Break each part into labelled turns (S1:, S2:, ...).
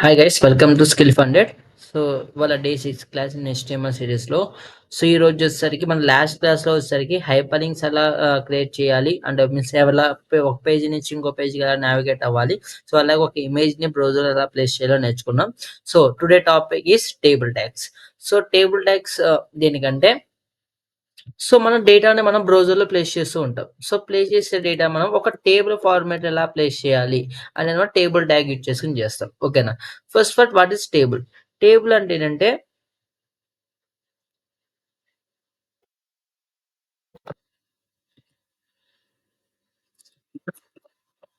S1: Hi guys, welcome to skill funded. So వాళ్ళ day 6 class in HTML సిరీస్లో. So ఈ రోజు వచ్చేసరికి మన లాస్ట్ క్లాస్లో వచ్చేసరికి హైపర్ లింక్స్ ఎలా క్రియేట్ చేయాలి అండ్ మీన్స్ ఎలా ఒక పేజ్ నుంచి ఇంకో పేజ్కి ఎలా నావిగేట్ అవ్వాలి. సో అలాగే ఒక ఇమేజ్ని బ్రౌజర్ ఎలా ప్లేస్ చేయాలో నేర్చుకున్నాం. So today topic is table tags. So table tags దేనికంటే, సో మనం డేటాని మనం బ్రౌజర్లో ప్లేస్ చేస్తూ ఉంటాం. సో ప్లేస్ చేసే డేటా మనం ఒక టేబుల్ ఫార్మాట్ ఎలా ప్లేస్ చేయాలి అనేది మనం టేబుల్ ట్యాగ్ యూజ్ చేసుకుని చేస్తాం. ఓకేనా? First what is table? Table అంటే ఏంటంటే,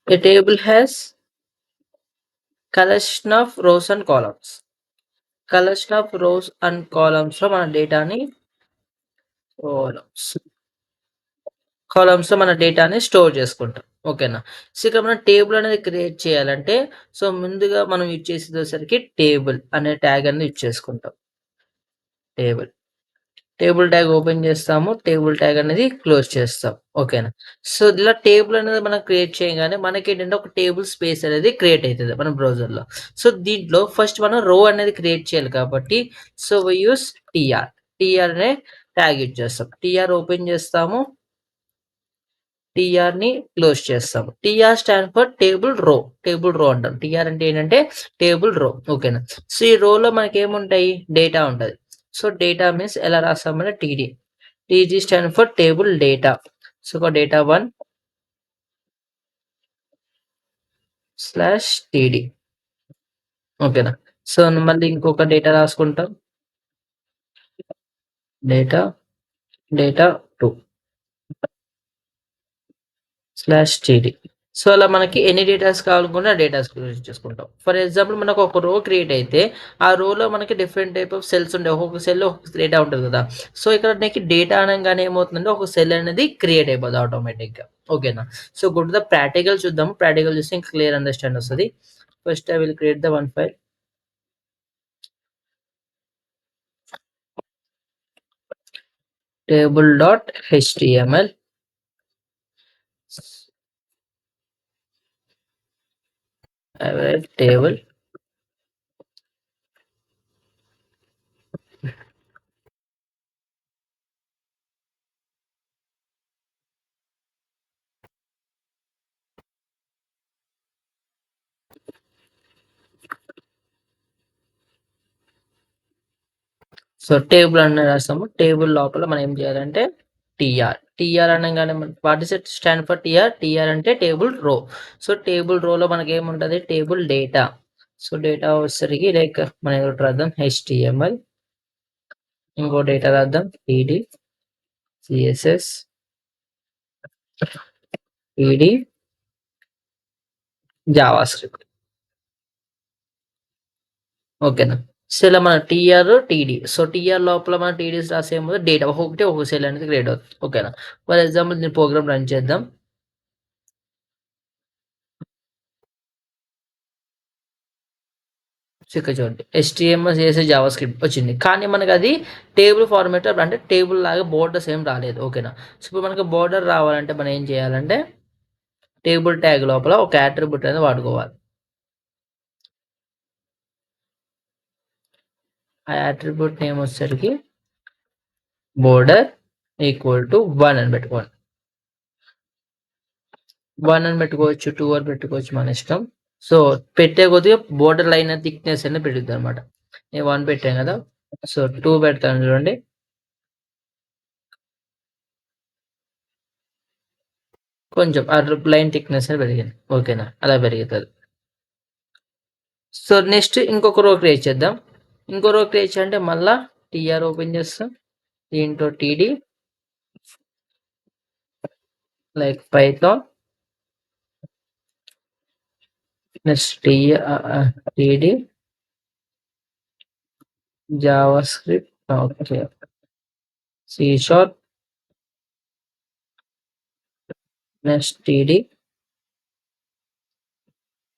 S1: a table has collection of rows and columns. Collection of rows and columns లో మన డేటాని columns కాలమ్స్ లో మన డేటాని స్టోర్ చేసుకుంటాం. ఓకేనా? సో ఇక్కడ మనం టేబుల్ అనేది క్రియేట్ చేయాలంటే, సో ముందుగా మనం యూజ్ చేసేసరికి టేబుల్ అనే ట్యాగ్ అనేది యూజ్ చేసుకుంటాం. టేబుల్ టేబుల్ ట్యాగ్ ఓపెన్ చేస్తాము. టేబుల్ ట్యాగ్ అనేది క్లోజ్ చేస్తాం. ఓకేనా? సో ఇలా టేబుల్ అనేది మనం క్రియేట్ చేయగానే మనకేంటంటే ఒక టేబుల్ స్పేస్ అనేది క్రియేట్ అయితది మన బ్రౌజర్‌లో. సో దీంట్లో ఫస్ట్ మనం రో అనేది క్రియేట్ చేయాలి కాబట్టి, so we use TR. TR అనే ట్యాగ్ యూజ్ చేస్తాం. టీఆర్ ఓపెన్ చేస్తాము. టీఆర్‌ని క్లోజ్ చేస్తాము. TR stand for table row. Table row అంటాం. టీఆర్ అంటే ఏంటంటే టేబుల్ రో. ఓకేనా? సో ఈ రోలో మనకేముంటాయి? డేటా ఉంటది. సో డేటా మీన్స్ ఎలా రాస్తామంటే TD. TD stand for table data. So ఒక డేటా 1 స్లాష్ టీడీ. ఓకేనా? సో మళ్ళీ ఇంకొక డేటా రాసుకుంటాం. Data data 2 slash TD. So అలా మనకి ఎన్ని డేటాస్ కావాలనుకుంటే ఆ డేటాస్ యూజ్ చేసుకుంటాం. ఫర్ ఎగ్జాంపుల్ మనకు ఒక రో క్రియేట్ అయితే, ఆ రోలో మనకి డిఫరెంట్ టైప్ ఆఫ్ సెల్స్ ఉంటాయి. ఒక్కొక్క సెల్‌లో ఒక్కొక్క డేటా ఉంటది కదా! సో ఇక్కడ నీకు డేటా అనంగానే ఏమవుతుందంటే ఒక సెల్ అనేది క్రియేట్ అయిపోద్ది ఆటోమేటిక్‌గా. ఓకేనా? So go to the practical చూద్దాం. ప్రాక్టికల్ చూస్తే ఇంకా క్లియర్ అండర్‌స్టాండ్ వస్తది. First I will create the one file. table.html. I will write table. So table అని రాస్తాము. టేబుల్ లోపల మనం ఏం చేయాలంటే టీఆర్. టీఆర్ అనంగానే what is it stand for TR? TR అంటే టేబుల్ రో. సో టేబుల్ రోలో మనకేముంటది? Table data. సో డేటా వచ్చేసరికి లైక్ మనం ఒకటి రాద్దాం HTML. ఇంకో డేటా రాద్దాం PD, CSS, PD, జావాస్క్రిప్ట్. ఓకేనా? సో ఇలా మన టీఆర్, టీడీ. సో టీఆర్ లోపల మన టీడీస్ రాసే ముందు డేటా ఒక్కొక్కటి ఒక్కొక్క సెల్ అనేది క్రియేట్ అవుతుంది. ఓకేనా? ఫర్ ఎగ్జాంపుల్ దీని ప్రోగ్రామ్ రన్ చేద్దాం. సో ఇక్కడ చూడండి HTML, CSS, జావాస్క్రిప్ట్ వచ్చింది. కానీ మనకది టేబుల్ ఫార్మాట్ అంటే టేబుల్ లాగా బోర్డర్స్ ఏం రాలేదు. ఓకేనా? సో ఇప్పుడు మనకు బోర్డర్ రావాలంటే మనం ఏం చేయాలంటే టేబుల్ ట్యాగ్ లోపల ఒక అట్రిబ్యూట్ అనేది వాడుకోవాలి. ఆ అట్రిబ్యూట్ నేమ్ వచ్చేసరికి బోర్డర్ ఈక్వల్ టు 1 అని పెట్టుకోండి. 1 అని పెట్టుకోవచ్చు, 2 అని పెట్టుకోవచ్చు మన ఇష్టం. సో పెట్టే కొద్దిగా బోర్డర్ లైన్ థిక్‌నెస్ అనేది పెరుగుద్దనమాట. నేను 1 పెట్టాను కదా! సో 2 పెడతాను చూడండి. కొంచెం ఆ లైన్ థిక్‌నెస్ అనేది పెరిగింది. ఓకేనా? అలా పెరుగుతది. సో నెక్స్ట్ ఇంకొక రో క్రియేట్ చేద్దాం. ఇంకో రో క్రియేట్ చేయాలంటే మళ్ళా టీఆర్ ఓపెన్ చేస్తాం. దీంట్లో TD like Python next TD JavaScript. Okay. C sharp next TD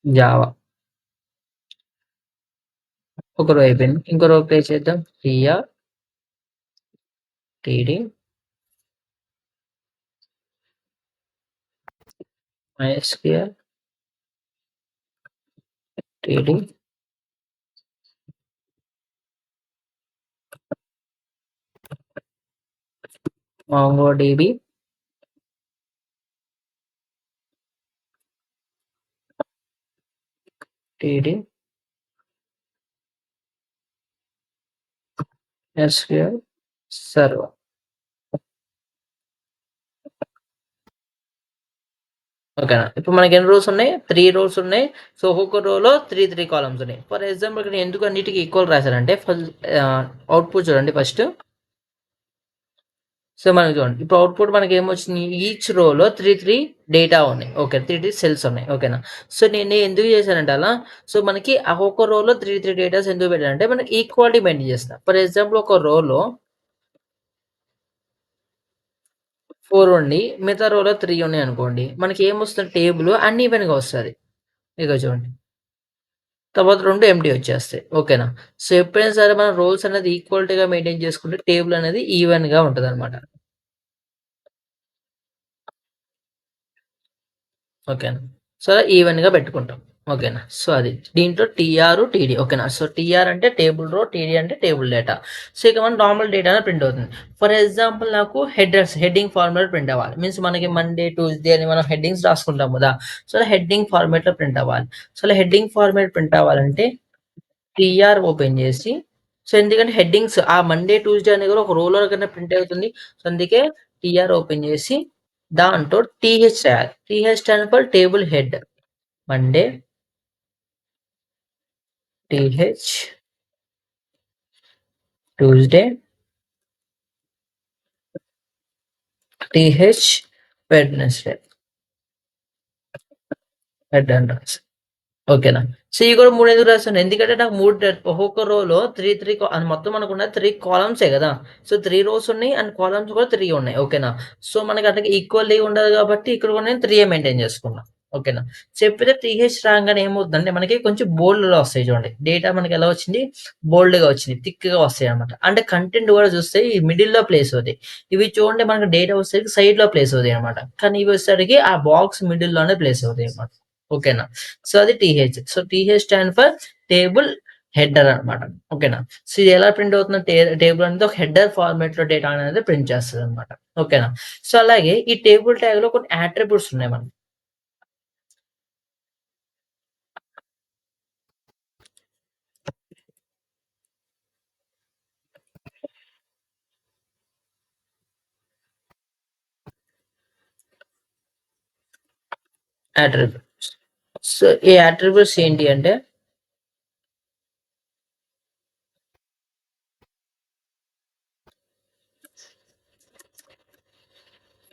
S1: Java. ఒక రో అయిపోయింది. ఇంకో రో క్రియేట్ చేద్దాం. TR TD MySQL TD MongoDB, TD, SQL server. ఓకేనా. ఇప్పుడు మనకి ఎన్ని రోస్ ఉన్నాయి? 3 రోస్ ఉన్నాయి. సో, ఒక్కొక్క రోలో 3 కాలమ్స్ ఉన్నాయి. ఫర్ ఎగ్జాంపుల్ ఇక్కడ ఎందుకు అన్నిటికి ఈక్వల్ రాశానంటే అవుట్‌పుట్ చూడండి ఫస్ట్. సో, మనకి చూడండి. ఇప్పుడు అవుట్‌పుట్ మనకేమొచ్చింది? ఈచ్ రోలో 3 డేటా ఉన్నాయి. ఓకే. 3 సెల్స్ ఉన్నాయి. ఓకేనా. సో, నేను ఎందుకు చేశానంటే అలా, సో, మనకి ఆ ఒక్క రోలో 3 డేటాస్ ఎందుకు పెట్టానంటే మనకి ఈక్వాలిటీ మెయింటైన్ చేస్తా. ఫర్ ఎగ్జాంపుల్ ఒక రోలో 4 ఉండి మిగతా రోలో 3 ఉన్నాయనుకోండి. మనకేమొస్తది టేబుల్ అన్‌ఈవెన్‌గా వస్తది. ఇగో చూడండి. తర్వాత 2 ఎంప్టీ వచ్చేస్తాయి. ఓకేనా. సో, ఎప్పుడైనా సరే మనం రోల్స్ అనేది ఈక్వాలిటీగా మెయింటైన్ చేసుకుంటే టేబుల్ అనేది ఈవెన్‌గా ఉంటదనమాట. ఓకేనా. సో, ఈవెన్‌గా పెట్టుకుంటాం. ఓకేనా. సో, అది. దీంట్లో టీఆర్, టీడీ ఓకేనా. సో, టీఆర్ అంటే టేబుల్ రో, టీడీ అంటే టేబుల్ డేటా. సో, ఇక మన నార్మల్ డేటా అనేది ప్రింట్ అవుతుంది. ఫర్ ఎగ్జాంపుల్ నాకు హెడ్డింగ్ ఫార్మాట్ ప్రింట్ అవ్వాలి. మీన్స్ మనకి మండే, ట్యూస్‌డే అని మనం హెడ్డింగ్స్ రాసుకుంటాం కదా! సో, హెడ్డింగ్ ఫార్మాట్‌లో ప్రింట్ అవ్వాలి. సో, అలా హెడ్డింగ్ ఫార్మాట్ ప్రింట్ అవ్వాలంటే టీఆర్ ఓపెన్ చేసి సో, ఎందుకంటే హెడ్డింగ్స్ ఆ మండే, ట్యూస్‌డే అనేది కూడా ఒక రోలో కన్నా ప్రింట్ అవుతుంది. సో, అందుకే టీఆర్ ఓపెన్ చేసి దాంట్లో టీహెచ్ రాయాలి. TH stand for table head. Monday, TH, Tuesday, TH, Wednesday. Head and రాసి. ఓకేనా. సో, ఇవి కూడా 3 ఎందుకు రాసాను? ఎందుకంటే నాకు 3 ఒక్కొక్క రోలో 3 అది మొత్తం మనకున్న 3 కాలమ్సే గదా! సో, 3 రోస్ ఉన్నాయి అండ్ కాలమ్స్ కూడా 3 ఉన్నాయి. ఓకేనా. సో, మనకి అట్లా ఈక్వల్లీ ఉండదు కాబట్టి ఇక్కడ కూడా నేను 3 మెయింటైన్ చేసుకున్నా. ఓకేనా. సో, ఎప్పుడైతే టీహెచ్ రాంగానే ఏమవుతుందంటే మనకి కొంచెం బోల్డ్‌లో వస్తాయి చూడండి. డేటా మనకి ఎలా వచ్చింది? బోల్డ్‌గా వచ్చింది. థిక్‌గా వస్తాయన్నమాట. అంటే కంటెంట్ కూడా చూస్తే ఈ మిడిల్‌లో ప్లేస్ అవుతాయి. ఇవి చూడండి మనకు డేటా వచ్చేసరికి సైడ్‌లో ప్లేస్ అవుతాయన్నమాట. కానీ ఇవి వచ్చేసరికి ఆ బాక్స్ మిడిల్‌లోనే ప్లేస్ అవుతాయన్నమాట. ఓకేనా. సో, అది TH. So, TH stand for table header అనమాట. ఓకేనా. సో, ఇది ఎలా ప్రింట్ అవుతుంది టేబుల్ అనేది ఒక హెడర్ ఫార్మాట్‌లో డేటా అనేది ప్రింట్ చేస్తదనమాట. ఓకేనా. సో, అలాగే ఈ టేబుల్ ట్యాగ్‌లో కొన్ని అట్రిబ్యూట్స్ ఉన్నాయి మనకి. అట్రిబ్యూట్స్. సో, ఈ అట్రిబ్యూట్స్ ఏంటి అంటే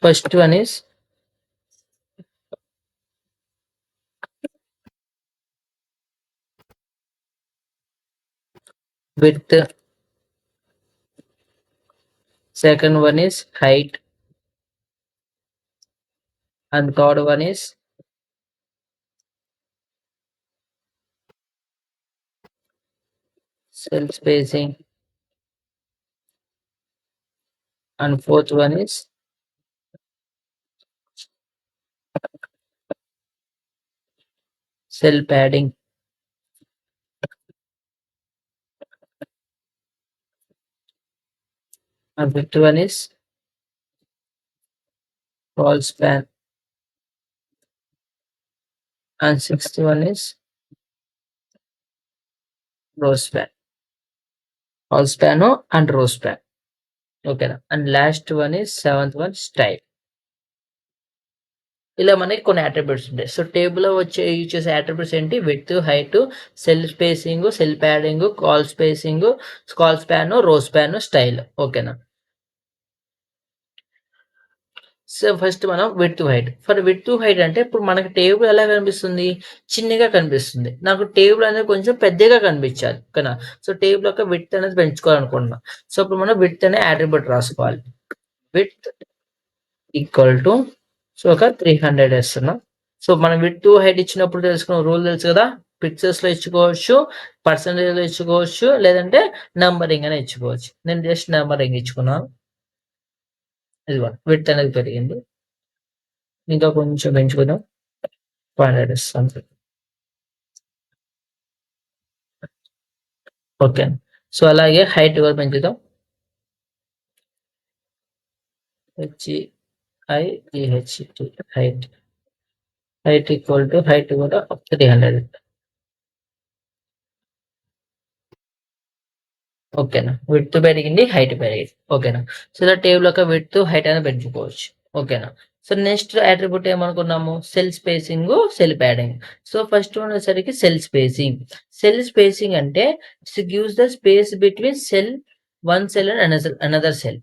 S1: first one is width, second one is height and third one is cell spacing and fourth one is cell padding and fifth one is call span and sixth one is రో span. Call span and row span. ఓకేనా. And last one is seventh one style. ఇలా మనకి కొన్ని attributes ఉంటాయి. So, టేబుల్‌లో use చేసే attributes ఏంటి? Width, height, cell spacing, cell padding, call spacing, call span, రో స్పాన్, స్టైల్. ఓకేనా. సో, ఫస్ట్ మనం width, height. For width, height అంటే ఇప్పుడు మనకి టేబుల్ ఎలా కనిపిస్తుంది? చిన్నగా కనిపిస్తుంది. నాకు టేబుల్ అనేది కొంచెం పెద్దగా కనిపించాలి. ఓకేనా. సో, టేబుల్ యొక్క విడ్త్ అనేది పెంచుకోవాలనుకుంటున్నా. సో, ఇప్పుడు మనం విడ్త్ అనే అట్రిబ్యూట్ రాసుకోవాలి. విడ్త్ ఈక్వల్ టు సో, ఒక 300 ఏస్తున్నా. సో, మనం విడ్త్, హైట్ ఇచ్చినప్పుడు తెలుసుకున్న రూల్ తెలుసు కదా! పిక్చర్స్‌లో ఇచ్చుకోవచ్చు, పర్సెంటేజ్‌లో ఇచ్చుకోవచ్చు, లేదంటే నంబరింగ్ అని ఇచ్చుకోవచ్చు. నేను జస్ట్ నంబరింగ్ ఇచ్చుకున్నాను. ఇదిగోండి విడ్త్ అనేది పెరిగింది. ఇంకా కొంచెం పెంచుకుందాం. 500 ఇస్తాను. ఓకే. సో, అలాగే హైట్ కూడా పెంచుదాం. HIGHT height equal to height కూడా 300. ఓకేనా. విడ్త్ పెరిగింది, హైట్ పెరిగింది. ఓకేనా. సో ఇలా టేబుల్ యొక్క విడ్త్, హైట్ అనేది పెంచుకోవచ్చు. ఓకేనా. సో నెక్స్ట్ అట్రిబ్యూట్ ఏమనుకున్నాము? Cell spacing, cell padding. So first one వచ్చేసరికి సెల్ స్పేసింగ్. సెల్ స్పేసింగ్ అంటే it gives the space between cell, one cell and another cell.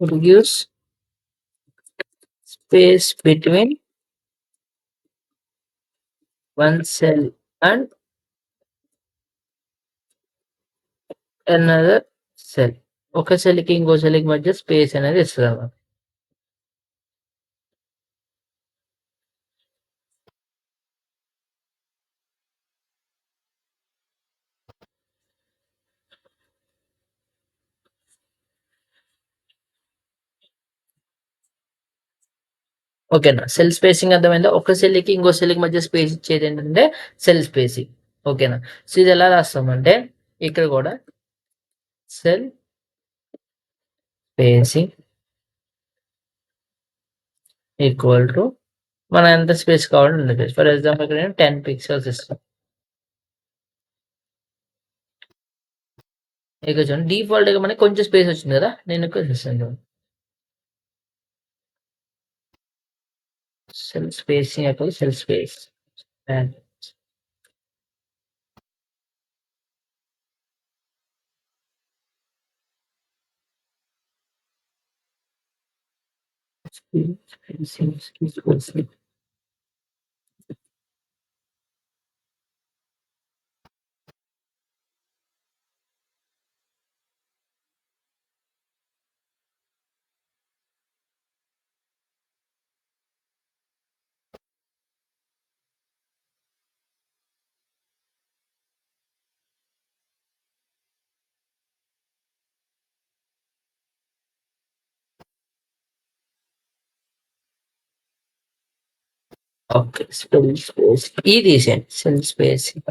S1: It gives space between one cell and another cell. ఒక cell కి ఇంకో cell కి మధ్య space అనేది ఇస్తుంది అన్నమాట. ఓకేనా. సెల్ స్పేసింగ్ అర్థమైందా? ఒక సెల్ కి ఇంకో సెల్ కి మధ్య స్పేస్ ఇచ్చేది ఏంటంటే సెల్ స్పేసింగ్. ఓకేనా. సో ఇది ఎలా రాస్తామంటే ఇక్కడ కూడా సెల్ స్పేసింగ్ ఈక్వల్ టు మనం ఎంత స్పేస్ కావాలంటే ఉంటుంది. ఫర్ ఎగ్జాంపుల్ ఇక్కడ నేను 10 పిక్సెల్స్ ఇస్తాను. ఇక్కడ చూడండి డిఫాల్ట్ గా మనకి కొంచెం స్పేస్ వచ్చింది కదా, నేను ఇక్కడ ఇస్తాను. Cell spacing equal cell space and spacing equals okay. Cell space ఇది cell spacing.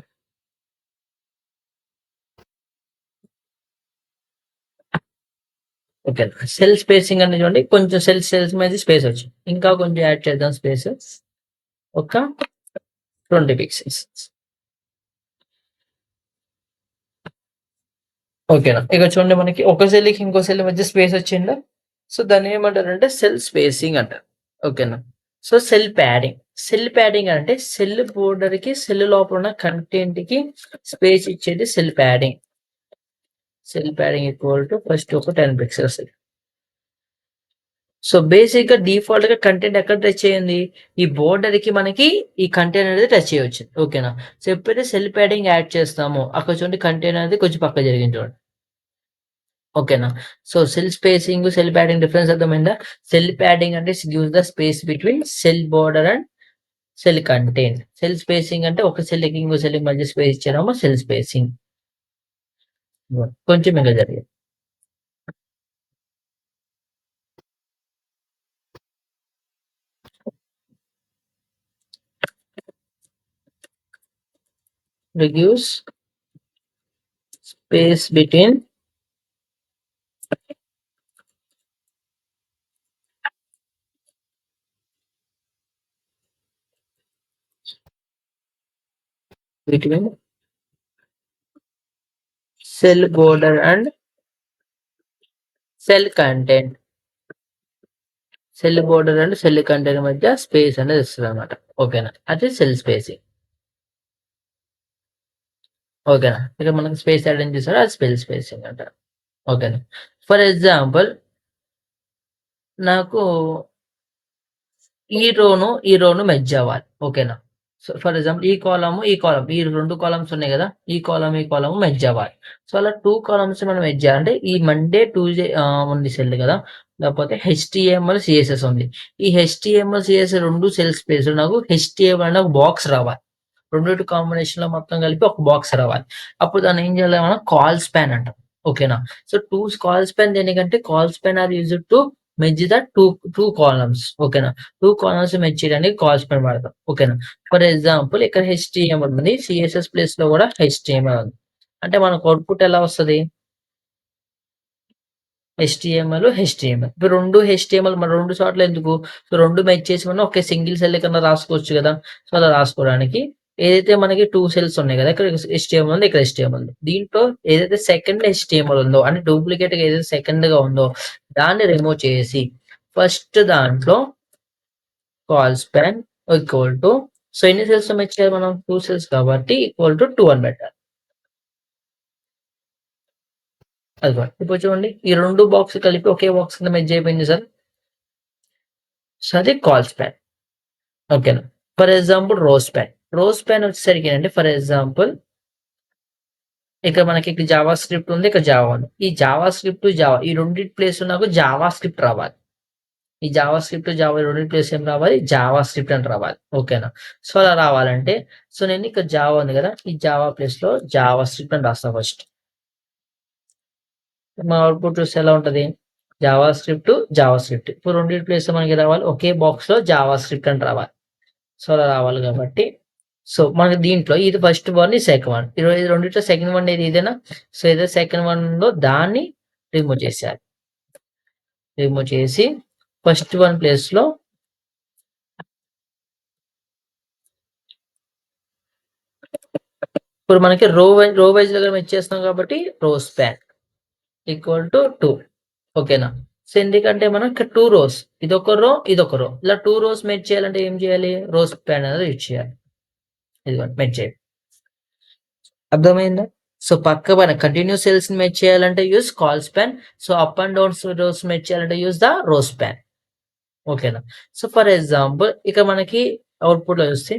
S1: Okay. Cell spacing అనేది చూడండి కొంచెం సెల్స్ మీద స్పేస్ వచ్చింది. ఇంకా కొంచెం యాడ్ చేద్దాం స్పేస్. ఒక 20 పిక్సెల్స్. ఓకేనా. ఇక చూడండి మనకి ఒక సెల్ కి ఇంకో సెల్ మధ్య స్పేస్ వచ్చిందా. సో దాన్ని ఏమంటారంటే సెల్ స్పేసింగ్ అంటారు. ఓకేనా. So cell padding. Cell padding అంటే సెల్ బోర్డర్ కి సెల్ లోపల ఉన్న కంటెంట్ కి స్పేస్ ఇచ్చేది cell padding. Cell padding equal to first ఒక 10 పిక్సెల్స్. సో బేసిక్ గా డిఫాల్ట్ గా కంటెంట్ ఎక్కడ టచ్ చేయండి? ఈ బోర్డర్ కి మనకి ఈ కంటెంట్ అనేది టచ్ చేయవచ్చు. ఓకేనా. సో ఎప్పుడైతే సెల్ ప్యాడింగ్ యాడ్ చేస్తామో అక్కడ చూడండి కంటెంట్ అనేది కొంచెం పక్క జరిగింది చూడండి. ఓకేనా. So cell spacing, cell padding difference అర్థమైందా? సెల్ ప్యాడింగ్ అంటే gives the space between cell border and cell content. Cell spacing అంటే ఒక సెల్ కి ఇంకో సెల్ కి మధ్య స్పేస్ ఇచ్చారేమో సెల్ స్పేసింగ్. కొంచెం ఇంకా జరిగింది. Reduce space between cell border and cell content. Cell border and cell content మధ్య స్పేస్ అనేది ఇస్తుంది అనమాట. ఓకేనా. అది సెల్ స్పేసింగ్. ఓకేనా. ఇక్కడ మనకి స్పేస్ యాడ్ చేస్తారో అది సెల్ స్పేసింగ్ అంటారు. ఓకేనా. ఫర్ ఎగ్జాంపుల్ నాకు ఈ రోను మెర్జ్ అవ్వాలి. ఓకేనా. సో ఫర్ ఎగ్జాంపుల్ ఈ కాలమ్ ఈ 2 కాలమ్స్ ఉన్నాయి కదా, ఈ కాలమ్ మెర్జ్ అవ్వాలి. సో అలా 2 కాలమ్స్ మనం మెర్జ్ చేయాలంటే ఈ మండే, ట్యూస్డే ఉంది సెల్ కదా, లేకపోతే HTML, CSS ఉంది. ఈ HTML, CSS 2 సెల్ స్పేస్ నాకు HTML అనే ఒక బాక్స్ రావాలి. రెండిటి కాంబినేషన్‌లో మొత్తం కలిపి ఒక బాక్స్ రావాలి. అప్పుడు దాన్ని ఏం చేయాలి మనం కాల్ స్పాన్ అంటాం. ఓకేనా? సో, 2 కాల్ స్పాన్ దేనికంటే colspan are used to merge the 2 columns. ఓకేనా? 2 కాలమ్స్ మెర్జ్ చేయడానికి కాల్ స్పాన్ వాడతాం. ఓకేనా? ఫర్ ఎగ్జాంపుల్ ఇక్కడ హెచ్‌టీఎంఎల్ ఉంది. సీఎస్ఎస్ ప్లేస్‌లో కూడా హెచ్‌టీఎంఎల్ ఉంది. అంటే మనకు అవుట్‌పుట్ ఎలా వస్తది? హెచ్‌టీఎంఎల్. ఇప్పుడు 2 హెచ్‌టీఎంఎల్ మరి 2 చోట్ల ఎందుకు? సో, 2 మెర్జ్ చేసి మనం ఒకే సింగిల్ సెల్ కన్నా రాసుకోవచ్చు గదా! సో, అలా రాసుకోవడానికి ఏదైతే మనకి 2 సెల్స్ ఉన్నాయి గదా! ఇక్కడ హెచ్‌టీఎంఎల్ ఉంది. ఇక్కడ హెచ్‌టీఎంఎల్ ఉంది. దీంట్లో ఏదైతే సెకండ్ హెచ్‌టీఎంఎల్ ఉందో అంటే డూప్లికేట్‌గా ఏదైతే సెకండ్‌గా ఉందో దాన్ని రిమూవ్ చేసి ఫస్ట్ దాంట్లో call span equal to so, ఎన్ని సెల్స్‌తో మెర్జ్ చేయాలి మనం? 2 సెల్స్ కాబట్టి ఈక్వల్ టు 2 అని పెట్టాలి. అదిగోండి. ఇప్పుడు చూడండి ఈ 2 బాక్స్ కలిపి ఒకే బాక్స్ కింద మెర్జ్ అయిపోయింది సార్. సో, అది కాల్ స్పాన్. ఓకేనా. ఫర్ ఎగ్జాంపుల్ రోజ్ ప్యాన్ వచ్చేసరికి ఏంటంటే ఫర్ ఎగ్జాంపుల్ ఇక్కడ మనకి జావా స్క్రిప్ట్ ఉంది. ఇక్కడ జావా ఉంది. ఈ జావా స్క్రిప్ట్, జావా ఈ రెండిటి ప్లేస్‌లో నాకు జావా స్క్రిప్ట్ రావాలి. ఈ జావా స్క్రిప్ట్, జావా ఈ రెండిటి ప్లేస్ ఏం రావాలి? జావా స్క్రిప్ట్ అని రావాలి. ఓకేనా. సో, అలా రావాలంటే సో, నేను ఇక్కడ జావా ఉంది గదా! ఈ జావా ప్లేస్‌లో జావా స్క్రిప్ట్ అని రాస్తా ఫస్ట్. మా అవుట్‌పుట్ చూస్తే ఎలా ఉంటది? Java script. ఇప్పుడు రెండిటి ప్లేస్‌లో మనకి రావాలి ఒకే బాక్స్‌లో జావా స్క్రిప్ట్ అని రావాలి. సో, అలా రావాలి గాబట్టి, సో, మనకి దీంట్లో ఇది ఫస్ట్ వన్, ఇది సెకండ్ వన్. ఇది రెండిట్లో సెకండ్ వన్ ఏది ఇదేనా? సో, ఏదో సెకండ్ వన్ ఉందో దాన్ని రిమూవ్ చేసేయాలి. రిమూవ్ చేసి ఫస్ట్ వన్ ప్లేస్‌లో ఇప్పుడు మనకి రో వైస్‌గా ఇచ్చేస్తున్నాం కాబట్టి రో స్పాన్ ఈక్వల్ టు 2 ఓకేనా. సో, ఎందుకంటే మనం ఇక్కడ 2 రోస్ ఇదొక రో, ఇదొక రో. ఇలా 2 రోస్ మెర్జ్ చేయాలంటే ఏం చేయాలి? రో స్పాన్ అనేది యూజ్ చేయాలి. ఇదిగోండి మెర్జ్ చేయండి. అర్థమైందా? సో, పక్కన కంటిన్యూయస్ సెల్స్‌ని మెర్జ్ చేయాలంటే use colspan. So, up and downs rows merge చేయాలంటే యూజ్ ద రో స్పాన్. ఓకేనా. సో, ఫర్ ఎగ్జాంపుల్ ఇక మనకి అవుట్‌పుట్‌లో చూస్తే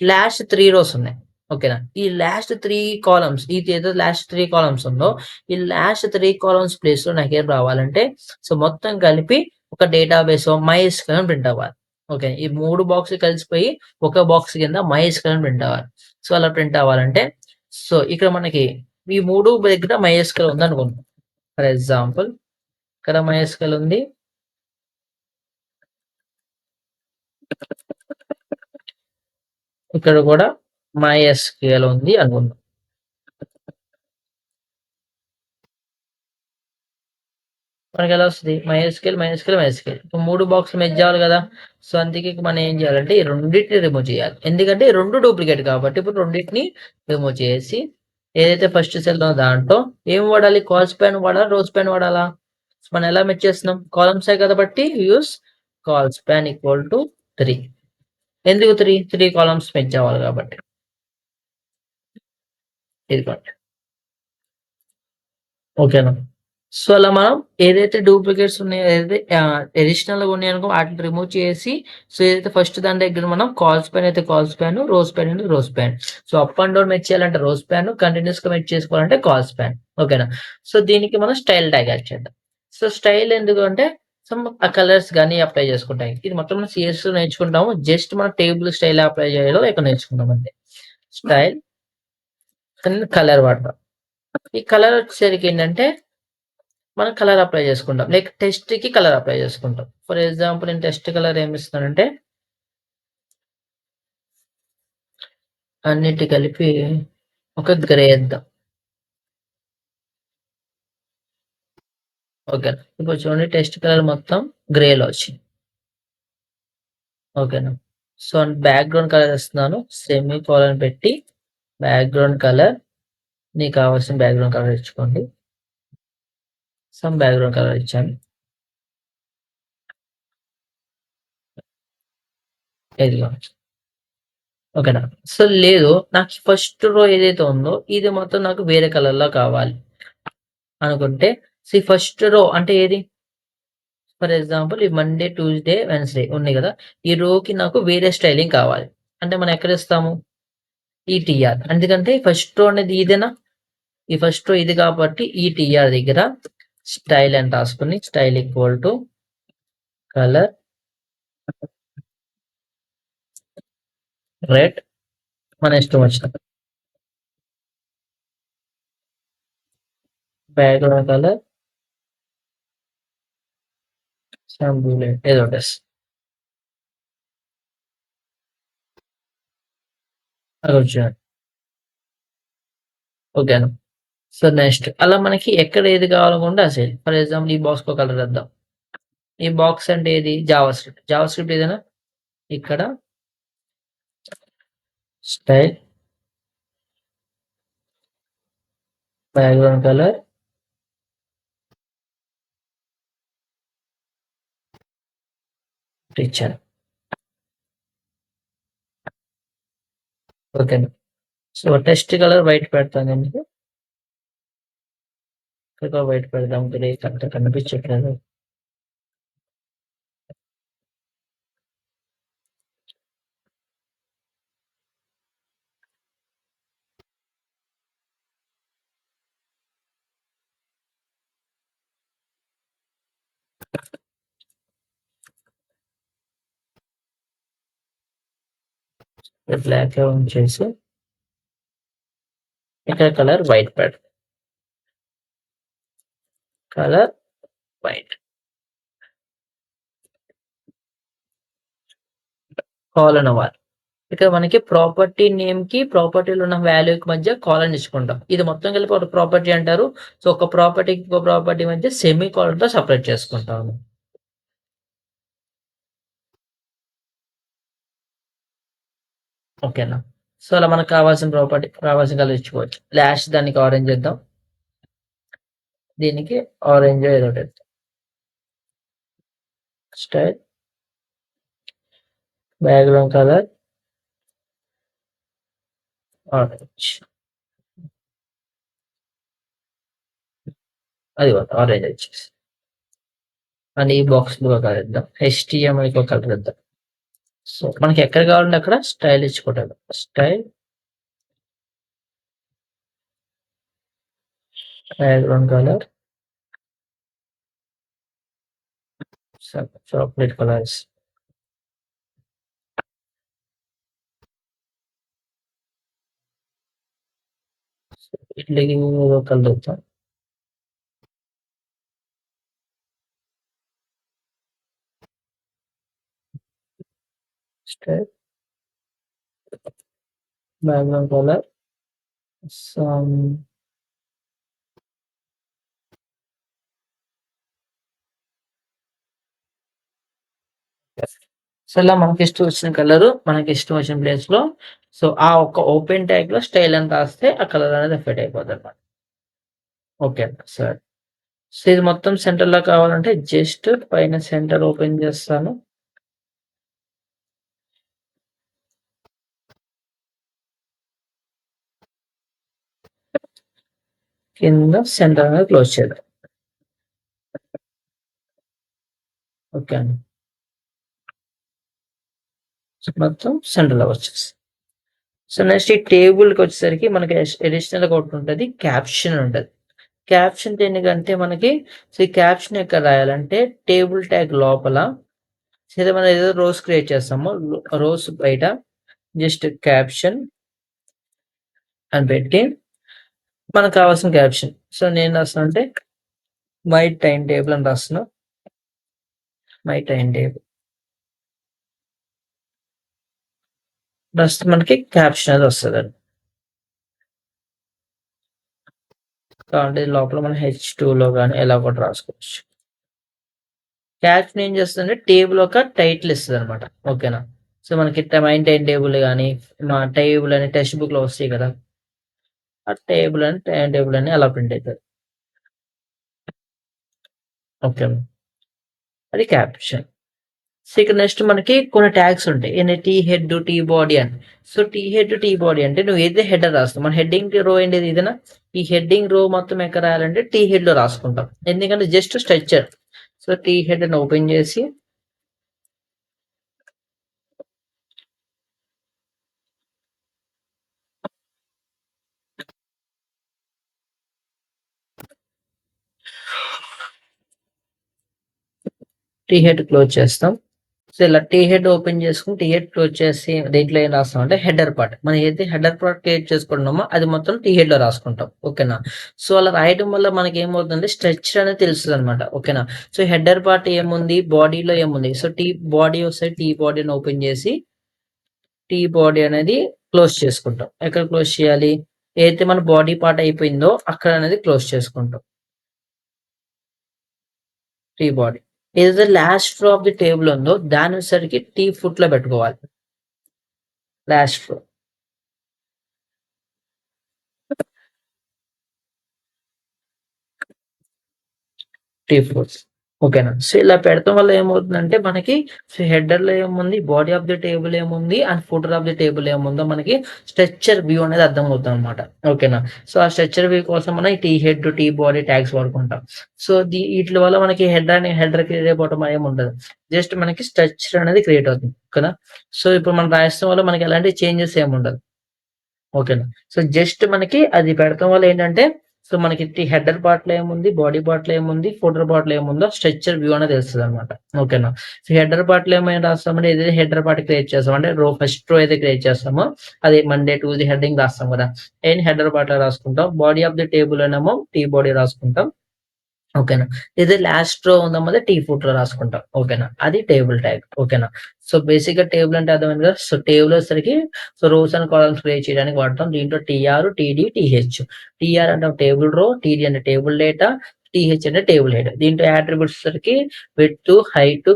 S1: లాస్ట్ 3 రోస్ ఉన్నాయి. ఓకేనా. ఈ లాస్ట్ 3 కాలమ్స్ ఏదో లాస్ట్ 3 కాలమ్స్ ఉందో, ఈ లాస్ట్ 3 కాలమ్స్ ప్లేస్‌లో నాకేం రావాలంటే సో, మొత్తం కలిపి ఒక డేటాబేసో మైఎస్‌క్యూఎల్ అని ప్రింట్ అవ్వాలి. ఓకే. ఈ 3 బాక్స్‌లు కలిసిపోయి ఒక బాక్స్ కింద మైఎస్‌క్యూఎల్ అని ప్రింట్ అవ్వాలి. సో, అలా ప్రింట్ అవ్వాలంటే సో, ఇక్కడ మనకి ఈ 3 దగ్గర మైఎస్‌క్యూఎల్ ఉందనుకుందాం. ఫర్ ఎగ్జాంపుల్ ఇక్కడ మైఎస్‌క్యూఎల్ ఉంది. ఇక్కడ కూడా మైఎస్‌క్యూఎల్ ఉంది అనుకుందాం. మనకెలా వస్తది? మైఎస్‌క్యూఎల్. ఇప్పుడు 3 బాక్స్‌లు మెర్జ్ అవ్వాలి గదా! సో, అందుకే మనం ఏం చేయాలంటే ఈ రెండిటిని రిమూవ్ చేయాలి. ఎందుకంటే ఈ 2 డూప్లికేట్ కాబట్టి ఇప్పుడు రెండిటిని రిమూవ్ చేసి ఏదైతే ఫస్ట్ సెల్ ఉందో దాంట్లో ఏం వాడాలి? కాల్ స్పాన్ వాడాలా? రో స్పాన్ వాడాలా? మనం ఎలా మెర్జ్ చేస్తున్నాం? కాలమ్సే కాబట్టి use call span equal to 3. ఎందుకు 3? 3 కాలమ్స్ మెర్జ్ అవ్వాలి కాబట్టి. ఇదిగోండి. ఓకేనా. సో, అలా మనం ఏదైతే డూప్లికేట్స్ ఉన్నాయో ఏదైతే అడిషనల్‌గా ఉన్నాయనుకో ఆటిని రిమూవ్ చేసి సో, ఏదైతే ఫస్ట్ దాని దగ్గర మనం కాల్ స్పాన్ అయితే కాల్ స్పాన్, రో స్పాన్ అయితే రో span. So, up and down merge చేయాలంటే రో స్పాన్, కంటిన్యూయస్‌గా మెర్జ్ చేసుకోవాలంటే కాల్ స్పాన్. ఓకేనా. సో, దీనికి మనం స్టైల్ ట్యాగ్ యాడ్ చేద్దాం. సో, స్టైల్ ఎందుకు అంటే సమ్ ఆ కలర్స్ గాని అప్లై చేసుకుంటానికి. ఇది మొత్తం మనం సీఎస్‌లో నేర్చుకుంటాము. జస్ట్ మనం టేబుల్ స్టైల్ అప్లై చేయాలో ఇక్కడ నేర్చుకుంటాం అంతే. స్టైల్ అండ్ కలర్ వాడతాం. ఈ కలర్ వచ్చేసరికి ఏంటంటే మనం కలర్ అప్లై చేసుకుంటాం. లైక్ టెస్ట్‌కి కలర్ అప్లై చేసుకుంటాం. ఫర్ ఎగ్జాంపుల్ నేను టెస్ట్ కలర్ ఏమిస్తానంటే అన్నిటి కలిపి ఒక గ్రే ఏద్దాం. ఓకేనా. ఇప్పుడు చూడండి టెస్ట్ కలర్ మొత్తం గ్రేలో వచ్చింది. ఓకేనా. సో, బ్యాక్‌గ్రౌండ్ కలర్ ఇస్తున్నాను. సెమీకోలన్ పెట్టి బ్యాక్‌గ్రౌండ్ కలర్ నీకు కావాల్సిన బ్యాక్‌గ్రౌండ్ కలర్ ఇచ్చుకోండి. బ్యాక్‌గ్రౌండ్ కలర్ ఇచ్చాను. ఇదిగో. ఓకేనా. సో, లేదు నాకు ఫస్ట్ రో ఏదైతే ఉందో ఇది మొత్తం నాకు వేరే కలర్‌లో కావాలి అనుకుంటే ఫస్ట్ రో అంటే ఏది? ఫర్ ఎగ్జాంపుల్ ఈ మండే, ట్యూస్‌డే, వెడ్నెస్‌డే ఉన్నాయి గదా! ఈ రోకి నాకు వేరే స్టైలింగ్ కావాలి. అంటే మనం ఎక్కడిస్తాము? ఈటీఆర్. ఎందుకంటే ఫస్ట్ రో అనేది ఇదేనా? ఈ ఫస్ట్ రో ఇది కాబట్టి ఈటీఆర్ దగ్గర స్టైల్ అని రాసుకొని style equal to colour red మన ఇష్టం వచ్చినట్టు. Background colour some blue light ఏదో ఒకటి యెస్. అదొచ్చేయండి. ఓకేనా. సో, నెక్స్ట్ అలా మనకి ఎక్కడ ఏది కావాలనుకుంటే ఆ సైడ్. ఫర్ ఎగ్జాంపుల్ ఈ బాక్స్‌కో కలర్ ఏద్దాం. ఈ బాక్స్ అంటే ఏది? జావాస్క్రిప్ట్. జావాస్క్రిప్ట్ ఇదేనా? ఇక్కడ స్టైల్, బ్యాక్‌గ్రౌండ్ కలర్ ఇచ్చాను. ఓకేనా. సో, టెక్స్ట్ కలర్ వైట్ పెడతానండి. ఇక్కడ వైట్ పెడదాం. గ్రే కరెక్ట్‌గా కనిపించట్లేదు. బ్లాక్‌గా ఉంచేసి ఇక్కడ కలర్ వైట్ పెడతా. Colour white. కాలన్ అవ్వాలి. ఇక్కడ మనకి ప్రాపర్టీ నేమ్‌కి, ప్రాపర్టీలో ఉన్న వాల్యూకి మధ్య కాలన్ ఇచ్చుకుంటాం. ఇది మొత్తం కలిపి ఒక ప్రాపర్టీ అంటారు. సో, ఒక ప్రాపర్టీకి ఇంకో ప్రాపర్టీ మధ్య సెమీ కోలన్‌తో సెపరేట్ చేసుకుంటాము. ఓకేనా. సో, అలా మనకు కావాల్సిన ప్రాపర్టీ కావాల్సిన కలర్ ఇచ్చుకోవచ్చు. లాస్ట్ దానికి ఆరెంజ్ ఇద్దాం. దీనికి ఆరెంజో ఏదో ఒకటి ఇద్దాం. Style, background colour orange. అదిగోండి ఆరెంజ్ వచ్చేసి. అండ్ ఈ బాక్స్‌కి ఒక కలర్ ఇద్దాం. హెచ్‌టీఎంఎల్‌కి ఒక కలర్ ఇద్దాం. సో, మనకి ఎక్కడ కావాలంటే అక్కడ స్టైల్ ఇచ్చుకోవటమే. Style, background colour chocolate colours. ఇట్లకి ఏదో కలర్ ఇద్దాం. Style, background colour some so, ఇలా మనకిష్టం వచ్చిన కలరు, మనకిష్టం వచ్చిన ప్లేస్‌లో సో, ఆ ఒక్క ఓపెన్ ట్యాగ్‌లో స్టైల్ అని రాస్తే ఆ కలర్ అనేది ఫిట్ అయిపోద్దనమాట. ఓకే అండి. సరే. సో, ఇది మొత్తం సెంటర్‌లో కావాలంటే జస్ట్ పైన సెంటర్ ఓపెన్ చేస్తాను. కింద సెంటర్ అనేది క్లోజ్ చేద్దాం. ఓకే అండి. సో, మొత్తం సెంటర్‌లోకి వచ్చేసింది. సో, నెక్స్ట్ ఈ టేబుల్‌కొచ్చేసరికి మనకి అడిషనల్‌గా ఒకటుంటది. క్యాప్షన్ ఉంటది. క్యాప్షన్ దేనికంటే మనకి సో, ఈ క్యాప్షన్ ఎక్కడ రాయాలంటే టేబుల్ ట్యాగ్ లోపల లేదా మనం ఏదో రోస్ క్రియేట్ చేస్తామో రోస్ బయట జస్ట్ క్యాప్షన్ అని పెట్టి మనకు కావాల్సిన క్యాప్షన్. సో, నేను రాస్తున్నానంటే మై టైమ్ టేబుల్ అని రాస్తున్నా. మై టైమ్ టేబుల్ రాస్తే మనకి క్యాప్షన్ అనేది వస్తదండి. కావాలంటే లోపల మనం హెచ్2లో గాని ఎలా కూడా రాసుకోవచ్చు. క్యాప్షన్ ఏం చేస్తదంటే టేబుల్ ఒక టైటిల్ ఇస్తదనమాట. ఓకేనా. సో, మనకి మై టైమ్ టేబుల్ గాని, మా టేబుల్ అని టెక్స్ట్ బుక్‌లో వస్తాయి కదా! ఆ టేబుల్ అని టైమ్ టేబుల్ అని అలా ప్రింట్ అయితది. ఓకే. అది క్యాప్షన్. సో, ఇక్కడ నెక్స్ట్ మనకి కొన్ని ట్యాగ్స్ ఉంటాయి. ఏంటి టీ హెడ్, టీ బాడీ అని. So, T head, T body అంటే నువ్వు ఏదైతే హెడర్ రాస్తావు. మన హెడ్డింగ్ రో ఏంటిది ఇదేనా? ఈ హెడ్డింగ్ రో మొత్తం ఎక్కడ రాయాలంటే టీ హెడ్‌లో రాసుకుంటాం. ఎందుకంటే just structure. So, T head అని ఓపెన్ చేసి టీ హెడ్ క్లోజ్ చేస్తాం. సో, ఇలా టీ హెడ్ ఓపెన్ చేసుకొని, టీ హెడ్ క్లోజ్ చేసి దేంట్లో ఏం రాస్తామంటే హెడర్ పార్ట్. మనం ఏదైతే హెడర్ పార్ట్ క్రియేట్ చేసుకుంటున్నామో అది మొత్తం టీ హెడ్‌లో రాసుకుంటాం. ఓకేనా. సో, అలా రాయడం వల్ల మనకేమవుతుందంటే స్ట్రక్చర్ అనేది తెలుస్తదనమాట. ఓకేనా. సో, హెడర్ పార్ట్ ఏముంది, బాడీలో ఏముంది. సో, బాడీ ఒకసారి టీ బాడీని ఓపెన్ చేసి, టీ బాడీ అనేది క్లోజ్ చేసుకుంటాం. ఎక్కడ క్లోజ్ చేయాలి? ఏదైతే మన బాడీ పార్ట్ అయిపోయిందో అక్కడ అనేది క్లోజ్ చేసుకుంటాం. T body. ఏదైతే last row of the table ఉందో దానొచ్చేసరికి టీ ఫుట్‌లో పెట్టుకోవాలి. లాస్ట్ రో. Tea fruits. ఓకేనా. సో, ఇలా పెడతం వల్ల ఏమవుతుందంటే మనకి హెడర్‌లో ఏముంది, బాడీ ఆఫ్ ది టేబుల్ ఏముంది, and footer of the table ఏముందో మనకి స్ట్రక్చర్ వ్యూ అనేది అర్థమవుతదనమాట. ఓకేనా. సో, ఆ స్ట్రక్చర్ వ్యూ కోసం మనం ఈ T head, T body tags వాడుకుంటాం. సో, ఈట్లి వల్ల మనకి హెడర్ క్రియేట్ అవ్వడం ఏముండదు. జస్ట్ మనకి స్ట్రక్చర్ అనేది క్రియేట్ అవుతుంది. ఓకేనా. సో, ఇప్పుడు మనం రాయడం వల్ల మనకి ఎలాంటి చేంజెస్ ఏముండదు. ఓకేనా. సో, జస్ట్ మనకి అది పెడతం వల్ల ఏంటంటే, సో, మనకి హెడర్ పార్ట్‌లో ఏముంది, బాడీ పార్ట్‌లో ఏముంది, ఫుటర్ పార్ట్‌లో ఏముందో స్ట్రక్చర్ వ్యూ అనేది తెలుస్తదనమాట. ఓకేనా. సో, హెడర్ పార్ట్‌లో ఏమని రాస్తామంటే ఏదైతే హెడర్ పార్ట్ క్రియేట్ చేస్తామో అంటే ఫస్ట్ రో ఏదైతే క్రియేట్ చేస్తామో అది మండే, ట్యూస్‌డే హెడ్డింగ్ రాస్తాం గదా! హెడర్ పార్ట్‌లో రాసుకుంటాం. బాడీ ఆఫ్ ది టేబుల్‌లోనేమో టీ బాడీ రాసుకుంటాం. ఓకేనా. ఇది లాస్ట్ రో ఉందేమో టీ ఫుట్‌లో రాసుకుంటాం. ఓకేనా. అది టేబుల్ ట్యాగ్. ఓకేనా. సో, బేసిక్‌గా టేబుల్ అంటే అర్థమైంది కదా! సో, టేబుల్ వచ్చేసరికి so, rows and columns create చేయడానికి వాడతాం. దీంట్లో టీఆర్, టీడీ, టీహెచ్. టీఆర్ అంటే టేబుల్ రో, టీడీ అంటే టేబుల్ డేటా, టీహెచ్ అంటే టేబుల్ హెడ్. దీంట్లో అట్రిబ్యూట్స్ వచ్చేసరికి width, height,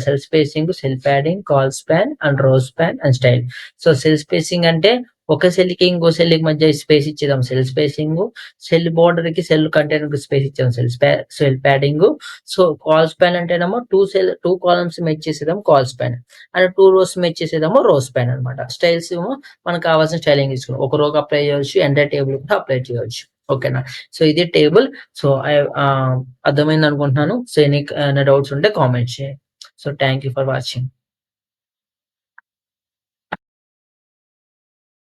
S1: cell spacing, cell padding, col span and row span and style. So, cell spacing అంటే ఒక సెల్‌కి ఇంకో సెల్‌కి మధ్య స్పేస్ ఇచ్చేదాం సెల్ స్పేసింగు. సెల్ బోర్డర్‌కి, సెల్ కంటైనర్‌కి స్పేస్ ఇచ్చాం cell padding. So, col span అంటేనేమో 2 కాలమ్స్ మెర్జ్ చేసేదేమో col span. And 2 rows merge చేసేదేమో రో స్పాన్ అనమాట. స్టైల్స్ ఏమో మనకు కావాల్సిన స్టైలింగ్ ఇచ్చుకున్నాం. ఒక రోకి అప్లై చేయొచ్చు. ఎంటైర్ టేబుల్ కూడా అప్లై చేయొచ్చు. ఓకేనా. సో, ఇది టేబుల్. సో, అర్థమైందనుకుంటున్నాను. సో, ఏమైనా డౌట్స్ ఉంటే కామెంట్ చేయండి. So, thank you for watching.